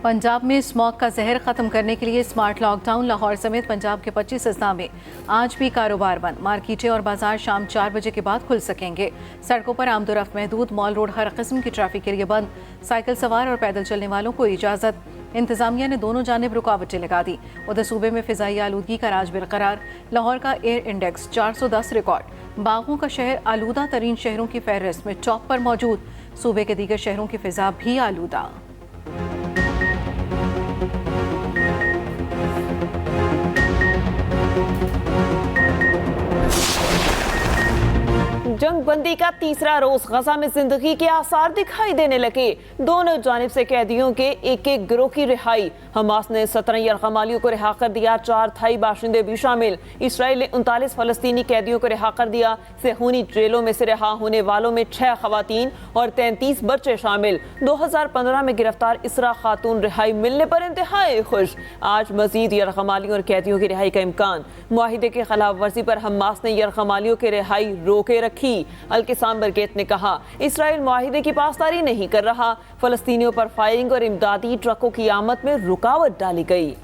पंजाब में स्मॉग का जहर खत्म करने के लिए स्मार्ट लॉकडाउन। लाहौर समेत पंजाब के 25 अजला में आज भी कारोबार बंद। मार्केटें और बाजार शाम 4 बजे के बाद खुल सकेंगे। सड़कों पर आमदोरफ्त महदूद। मॉल रोड हर किस्म की ट्रैफिक के लिए बंद। साइकिल सवार और पैदल चलने वालों को इजाजत। इंतजामिया ने दोनों जानिब रुकावटें लगा दी। उधर सूबे में फिजाई आलूदगी का राज बरकरार। लाहौर का एयर इंडेक्स 410 रिकॉर्ड। बागों का शहर आलूदा तरीन शहरों की फहरिस्त में टॉप पर मौजूद। सूबे के दीगर शहरों की फिजा भी आलूदा। जंग बंदी का तीसरा रोज गजा में जिंदगी के आसार दिखाई देने लगे। दोनों जानिब से कैदियों के एक एक गिरोह की रिहाई। हमास ने 17 यरगमालियों को रिहा कर दिया, 4 थाई बाशिंदे भी शामिल। इसराइल ने 39 फलस्तीनी कैदियों को रिहा कर दिया। सेहूनी जेलों में से रिहा होने वालों में 6 खवातीन और 33 बच्चे शामिल। 2015 में गिरफ्तार इसरा खातून रिहाई मिलने पर इंतहाई खुश। आज मजीद यरगमालियों और कैदियों की रिहाई का इम्कान। मुआहिदे की खिलाफ वर्जी पर हमास ने यरगमालियों की रिहाई रोके रखी। अल-किसाम बरगेत ने कहा, इसराइल मुआहिदे की पासदारी नहीं कर रहा। फलस्तीनियों पर फायरिंग और इमदादी ट्रकों की आमद में रुकावट डाली गई।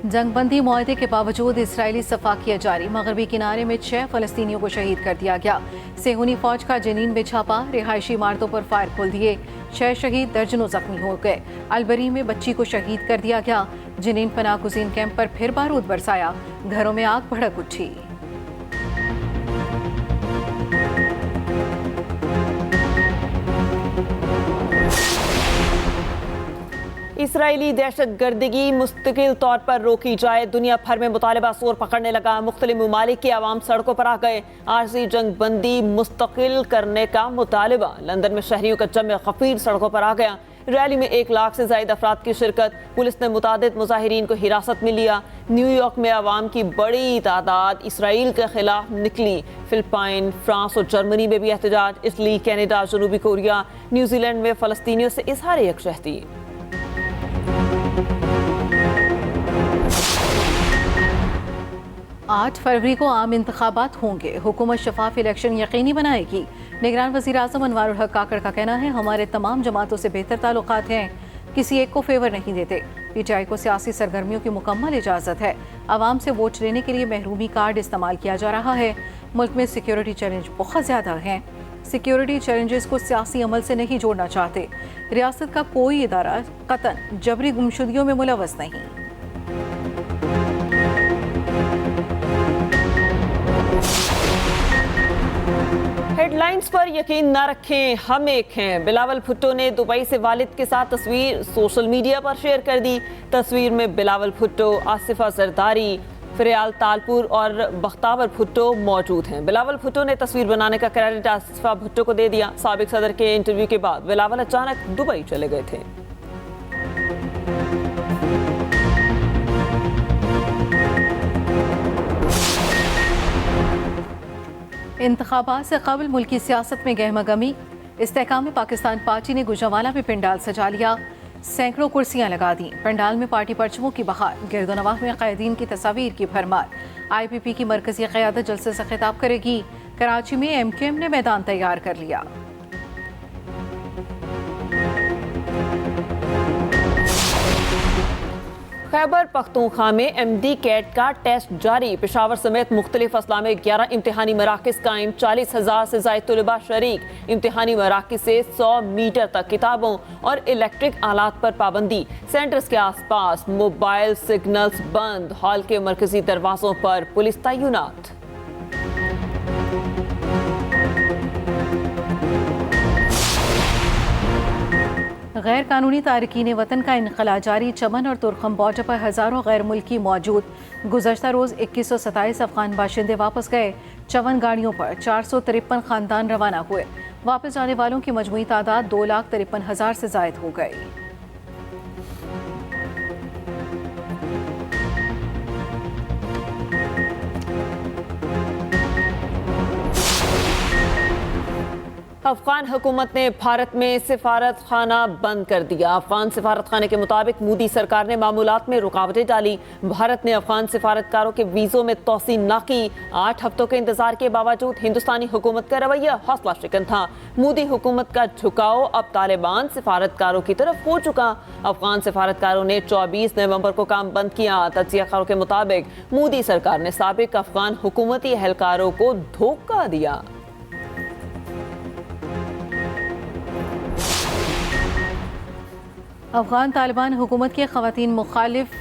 जंगबंदी मुआहदे के बावजूद इसराइली सफाकिया जारी। मगरबी किनारे में 6 फलस्तीनियों को शहीद कर दिया गया। सेहूनी फौज का जनीन में छापा। रिहायशी इमारतों पर फायर खोल दिए। 6 शहीद, दर्जनों जख्मी हो गए। अलबरी में बच्ची को शहीद कर दिया गया। जनीन पनाह गुज़ीन कैंप पर फिर बारूद बरसाया। घरों में आग भड़क उठी। इसराइली दहशत गर्दगी मुस्तकिल तौर पर रोकी जाए। दुनिया भर में मुतालबा जोर पकड़ने लगा। मुख्तलिफ ममालिक के अवाम सड़कों पर आ गए। आरजी जंग बंदी मुस्तकिल करने का मुतालबा। लंदन में शहरियों का जम खफीर सड़कों पर आ गया। रैली में 1 लाख से ज्यादा अफराद की शिरकत। पुलिस ने मुतादिद मुजाहिरीन को हिरासत में लिया। न्यूयॉर्क में अवाम की बड़ी तादाद इसराइल के खिलाफ निकली। फिलिपाइन, फ्रांस और जर्मनी में भी एहतजाज। इटली, कनाडा, जनूबी कोरिया, न्यूजीलैंड में फलस्तीनियों से इजहार यकजहती। 8 फरवरी को आम इंतखाबात होंगे। हुकूमत शफाफ इलेक्शन यकीनी बनाएगी। निगरान वज़ीर आज़म अनवारुल हक काकड़ का कहना है, हमारे तमाम जमातों से बेहतर ताल्लुकात हैं, किसी एक को फेवर नहीं देते। पीटीआई को सियासी सरगर्मियों की मुकम्मल इजाज़त है। आवाम से वोट लेने के लिए महरूमी कार्ड इस्तेमाल किया जा रहा है। मुल्क में सिक्योरिटी चैलेंज बहुत ज़्यादा हैं। सिक्योरिटी चैलेंजेस को सियासी अमल से नहीं जोड़ना चाहते। रियासत का कोई इदारा कतन जबरी गुमशुदगियों में मुलव्वस नहीं। हेडलाइंस पर यकीन न रखें, हम एक हैं। बिलावल भुट्टो ने दुबई से वालिद के साथ तस्वीर सोशल मीडिया पर शेयर कर दी। तस्वीर में बिलावल भुट्टो, आसिफा जरदारी, फिरयाल तालपुर और बख्तावर भुट्टो मौजूद हैं। बिलावल भुट्टो ने तस्वीर बनाने का क्रेडिट आसिफा भुट्टो को दे दिया। साबिक सदर के इंटरव्यू के बाद बिलावल अचानक दुबई चले गए थे। इंतखाबात से कबल मुल्की सियासत में गहमागमी। इस्तेहकाम पाकिस्तान पार्टी ने गुजरांवाला में पंडाल सजा लिया। सैकड़ों कुर्सियां लगा दी। पंडाल में पार्टी परचमों की बहार। गिरदोनवाह में कैदीन की तस्वीर की भरमार। IPP की मरकजी क़यादत जलसे से खिताब करेगी। कराची में MQM ने मैदान तैयार कर लिया। खैबर पख्तूनख्वा में MD कैट का टेस्ट जारी। पेशावर समेत मुख्तलिफ अजला में 11 इम्तिहानी मराकिज़ कायम। 40,000 से ज़ायद तलबा शरीक। इम्तिहानी मराकिज़ से 100 मीटर तक किताबों और इलेक्ट्रिक आलात पर पाबंदी। सेंटर्स के आसपास मोबाइल सिग्नल्स बंद। हॉल के मरकजी दरवाजों पर पुलिस तैनात। गैर कानूनी तारकीन वतन का इनखला जारी। चमन और तुरखम बॉर्डर पर हज़ारों गैर मुल्की मौजूद। गुज़श्ता रोज़ 2127 अफगान बाशिंदे वापस गए। 54 गाड़ियों पर 453 खानदान रवाना हुए। वापस जाने वालों की मजमूई तादाद 2,53,000 से ज़ायद हो गई। अफगान हुकूमत ने भारत में सिफारत खाना बंद कर दिया। अफगान सिफारत खाने के मुताबिक मोदी सरकार ने मामूलात में रुकावटें डाली। भारत ने अफगान सिफारतकारों के वीज़ों में तोसी न की। 8 हफ्तों के इंतजार के बावजूद हिंदुस्तानी हुकूमत का रवैया हौसला शिकन था। मोदी हुकूमत का झुकाव अब तालिबान सिफारतकारों की तरफ हो चुका। अफगान सिफारतकारों ने 24 नवंबर को काम बंद किया। तज्जियाकारों के मुताबिक मोदी सरकार ने साबिक अफगान हुकूमती एहलकारों को धोखा दिया। अफगान तालिबान हुकूमत के ख़वातीन मुखालिफ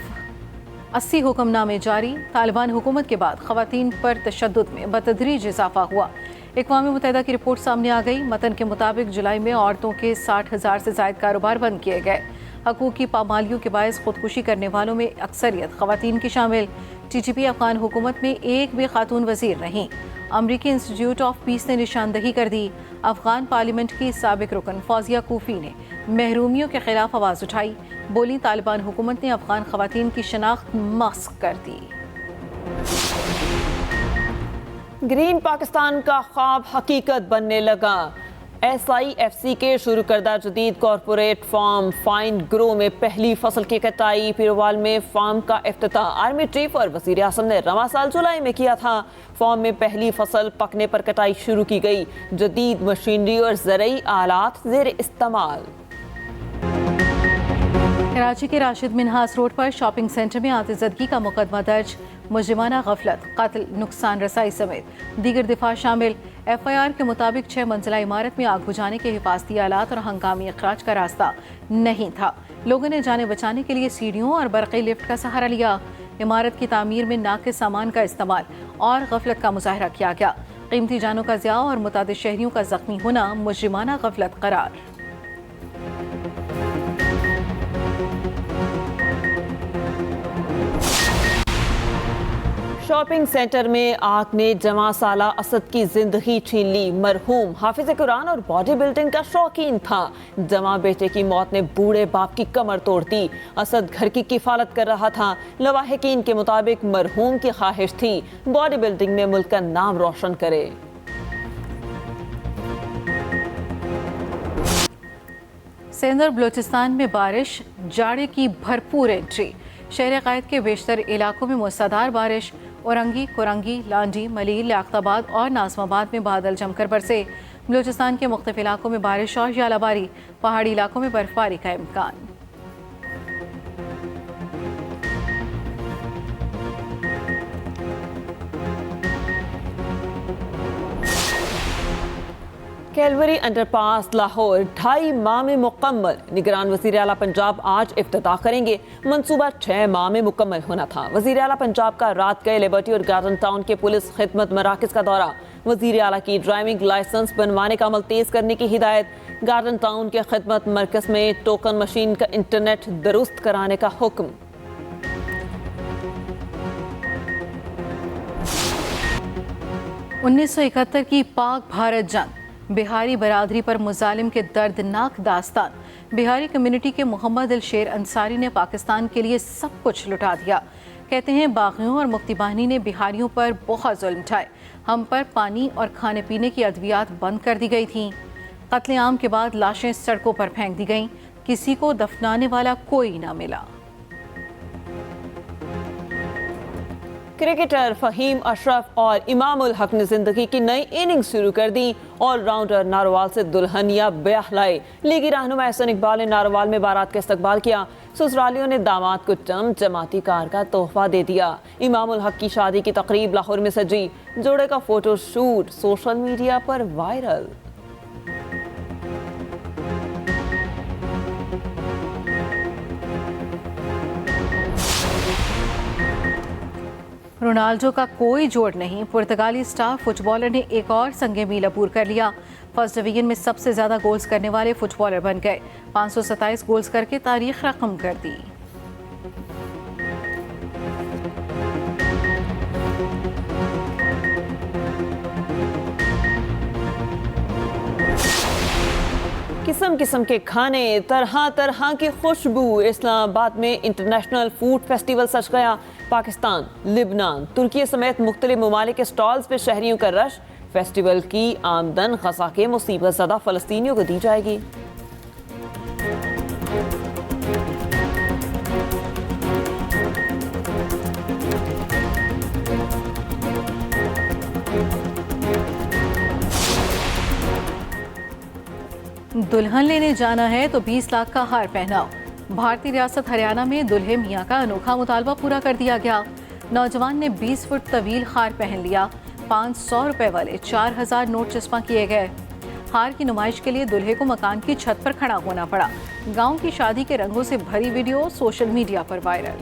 80 हुक्मनामे जारी। तालिबान हुकूमत के बाद ख़वातीन पर तशद्दुद में बतदरीज इजाफा हुआ। अक़वाम मुत्तहिदा की रिपोर्ट सामने आ गई। मतन के मुताबिक जुलाई में औरतों के 60,000 से ज़ायद कारोबार बंद किए गए। हकूक़ी पामालियों के बायस खुदकुशी करने वालों में अक्सरियत ख़वातीन की शामिल। TTP अफगान हुकूमत में एक भी खातून वज़ीर नहीं। अमरीकी इंस्टीट्यूट ऑफ पीस ने निशानदही कर दी। अफगान पार्लियामेंट की साबिक रुकन फौजिया कूफी ने महरूमियों के खिलाफ आवाज़ उठाई। बोली तालिबान हुकूमत ने अफगान ख़वातीन की शनाख्त मस्क कर दी। ग्रीन पाकिस्तान का ख्वाब हकीकत बनने लगा। SIFC के शुरू करदा जदीद कॉरपोरेट फार्म फाइन ग्रो में पहली फसल की कटाई। पिरोवाल में फार्म का इफ्तिताह आर्मी चीफ और वज़ीर आज़म ने रवां साल जुलाई में किया था। फार्म में पहली फसल पकने पर कटाई शुरू की गई। जदीद मशीनरी और ज़रई आलात ज़ेर इस्तेमाल। कराची के राशिद मिन्हास रोड पर शॉपिंग सेंटर में आतिज़दगी का मुकदमा दर्ज। मुजरिमाना गफलत, कत्ल, नुकसान रसाई समेत दीगर दिफा शामिल। FIR के मुताबिक 6 मंजिला इमारत में आग बुझाने के हिफाजती आलात और हंगामी अखराज का रास्ता नहीं था। लोगों ने जाने बचाने के लिए सीढ़ियों और बरक़ी लिफ्ट का सहारा लिया। इमारत की तामीर में नाक़िस सामान का इस्तेमाल और गफलत का मुजाहरा किया गया। कीमती जानों का ज़िया और मुतादिद शहरियों का जख्मी होना मुजरिमाना गफलत करार। शॉपिंग सेंटर में आग ने जमा साला असद की जिंदगी छीन ली। मरहूम हाफिज कुरान और बॉडी बिल्डिंग का शौकीन था। जमा बेटे की मौत ने बूढ़े बाप की कमर तोड़ दी। असद घर की किफालत कर रहा था। लवाहिकीन के मुताबिक मरहूम की ख्वाहिश थी बॉडी बिल्डिंग में मुल्क का नाम रोशन करे। सिंध और बलूचिस्तान में बारिश, जाड़े की भरपूर एंट्री। शहर कायद के बेशतर इलाकों में मूसलाधार बारिश। औरंगी, कुरंगी, लांडी, मलील, लियाकताबाद और नाज़िमाबाद में बादल जमकर बरसे। बलूचिस्तान के मुख्तलिफ इलाकों में बारिश और यालाबारी। पहाड़ी इलाकों में बर्फबारी का इम्कान। कैलवरी अंडरपास लाहौर 2.5 माह में मुकम्मल। निगरान वज़ीर आला पंजाब आज इफ्तिताह करेंगे। मंसूबा 6 माह में मुकम्मल होना था। वज़ीर आला पंजाब का रात गए लिबर्टी और गार्डन टाउन के पुलिस खिदमत मराकज़ का दौरा। वज़ीर आला की ड्राइविंग लाइसेंस बनवाने का अमल तेज़ करने की हिदायत। गार्डन टाउन के खिदमत मरकज़ में टोकन मशीन का इंटरनेट दुरुस्त कराने का हुक्म। उन्नीस 1971 की पाक भारत जंग, बिहारी बरादरी पर मुजालिम के दर्दनाक दास्तान। बिहारी कम्युनिटी के मोहम्मद अल शेर अंसारी ने पाकिस्तान के लिए सब कुछ लुटा दिया। कहते हैं बागियों और मुफ्ती बाहिनी ने बिहारियों पर बहुत जुल्म उठाए। हम पर पानी और खाने पीने की अद्वियात बंद कर दी गई थीं। कत्लेआम के बाद लाशें सड़कों पर फेंक दी गईं। किसी को दफनाने वाला कोई ना मिला। क्रिकेटर फहीम अशरफ और इमाम उल हक ने जिंदगी की नई इनिंग्स शुरू कर दी। ऑलराउंडर नारोवाल से दुल्हनिया ब्याह लाए। लीगी रहनुमा एहसन इकबाल ने नारोवाल में बारात का इस्तकबाल किया। ससुरालियों ने दामाद को चमचमाती कार का तोहफा दे दिया। इमाम उल हक की शादी की तकरीब लाहौर में सजी। जोड़े का फोटो शूट सोशल मीडिया पर वायरल। रोनाल्डो का कोई जोड़ नहीं। पुर्तगाली स्टार फुटबॉलर ने एक और संगे मील अबूर कर लिया। फर्स्ट डिवीजन में सबसे ज्यादा गोल्स करने वाले फुटबॉलर बन गए। 527 गोल्स करके तारीख रकम कर दी। किस्म किस्म के खाने, तरह तरह की खुशबू। इस्लामाबाद में इंटरनेशनल फूड फेस्टिवल सज गया। पाकिस्तान, लिबनान, तुर्की समेत मुख्तलिफ ममालिक के स्टॉल्स पे शहरियों का रश। फेस्टिवल की आमदन गजा के मुसीबत ज़दा फ़लस्तीनियों को दी जाएगी। दुल्हन लेने जाना है तो 20 लाख का हार पहनाओ। भारतीय रियासत हरियाणा में दुल्हे मियाँ का अनोखा मुतालबा पूरा कर दिया गया। नौजवान ने 20 फुट तवील हार पहन लिया। 500 रुपए वाले 4000 नोट चस्पा किए गए। हार की नुमाइश के लिए दुल्हे को मकान की छत पर खड़ा होना पड़ा। गांव की शादी के रंगों से भरी वीडियो सोशल मीडिया पर वायरल।